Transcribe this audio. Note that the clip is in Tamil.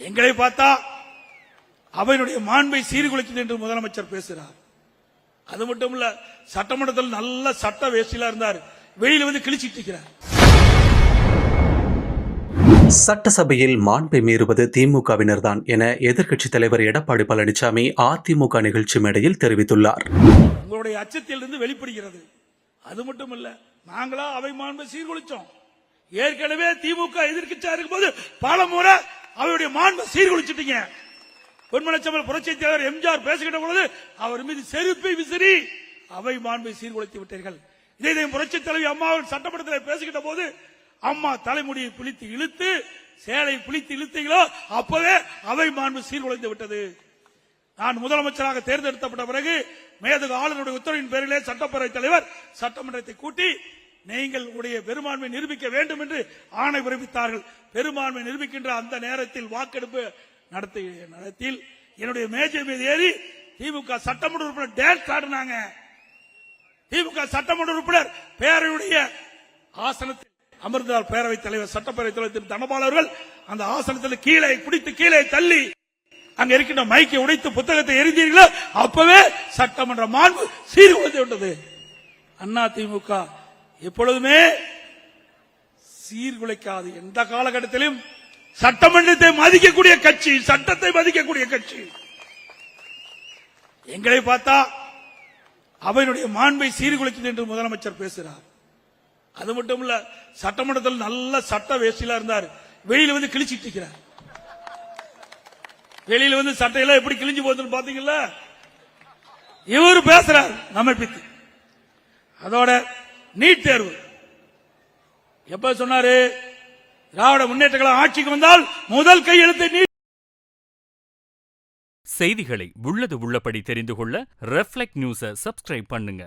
எங்களை பார்த்தா அவையினுடைய மாண்பை சீர்குலைக்குது என்று முதலமைச்சர் பேசுகிறார். அது மட்டும் இல்ல, சட்டமன்றத்தில் நல்ல சட்ட வேஷ்டியில இருந்தார், வெளியில வந்து கிழிச்சிட்டு இருக்கிறார். சட்டசபையில் மாண்பை மீறுவது திமுகவினர்தான் என எதிர்க்கட்சித் தலைவர் எடப்பாடி பழனிசாமி அதிமுக நிகழ்ச்சி மேடையில் தெரிவித்துள்ளார். உங்களுடைய அச்சத்திலிருந்து வெளிப்படுகிறது. அது மட்டும் இல்ல, நாங்களா அவை மாண்பை சீர்குலைச்சோம். ஏற்கனவே திமுக எதிர்க்கட்சியா இருக்கும்போது பல முறை அவையுடைய மாண்பை சீர்குலைச்சிட்டீங்க. பொன்மனச்செம்மல் புரட்சித் தலைவர் எம்ஜிஆர் பேசுகின்ற பொழுது அவர் மீது செருப்பை விசிறி அவை மாண்பை சீர்குலைத்து விட்டீர்கள். இதே புரட்சித் தலைவி அம்மா சட்டமன்றத்தில் பேசுகின்ற போது அம்மா தலைமுடியை பிடித்து இழுத்து சேலை பிடித்து இழுத்தீங்களோ அப்பவே அவை மாண்பு சீர்குலைந்து விட்டது. நான் முதலமைச்சராக தேர்ந்தெடுக்கப்பட்ட பிறகு மேதகு ஆளுநருடைய உத்தரவின் பேரிலே சட்டப்பேரவைத் தலைவர் சட்டமன்றத்தை கூட்டி நீங்கள் உடைய பெரும்பான்மை நிரூபிக்க வேண்டும் என்று ஆணை பிறப்பித்தார்கள். பெரும்பான்மை நிரூபிக்கின்ற அந்த நேரத்தில் வாக்கெடுப்பு நடத்தில் என்னுடைய மேஜை மீது ஏறி திமுக சட்டமன்ற உறுப்பினர் டான்ஸ் ஆடினாங்க. திமுக சட்டமன்ற உறுப்பினர் பேரவையுடைய ஆசனத்தில் அமர்ந்தார். பேரவைத் தலைவர் சட்டப்பேரவைத் தலைவர் திரு தனபாலர்கள் அந்த ஆசனத்தில் கீழே பிடித்து கீழே தள்ளி அங்க இருக்கின்ற மைக்கை உடைத்து புத்தகத்தை எரிந்தீர்களோ அப்பவே சட்டமன்ற மாண்பு சீர்குலைந்து விட்டது. அண்ணா திமுக எப்பொழுதுமே சீர்குலைக்காது. எந்த காலகட்டத்திலும் சட்டமன்றத்தை மதிக்கக்கூடிய கட்சி, சட்டத்தை மதிக்கக்கூடிய கட்சி. எங்களை பார்த்தா அவையினுடைய மாண்பை சீர்குலைக்குது என்று முதலமைச்சர் பேசுகிறார். அது மட்டும் இல்ல, சட்டமன்றத்தில் நல்ல சட்ட வேஷ்டியில இருந்தார், வெளியில வந்து கிழிச்சிட்டு இருக்கிறார். வெளியில வந்து சட்டையெல்லாம் எப்படி கிழிஞ்சு போகுதுன்னு பாத்தீங்களா? இவரு பேசுறார் நம்மை பத்தி. அதோட நீட் தேர்வு எப்ப சொன்னாரு? திராவிட முன்னேற்ற கழகம் ஆட்சிக்கு வந்தால் முதல் கையெழுத்தை நீட். செய்திகளை உள்ளது உள்ளபடி தெரிந்து கொள்ள ரெஃப்ளெக்ட் நியூஸை சப்ஸ்கிரைப் பண்ணுங்க.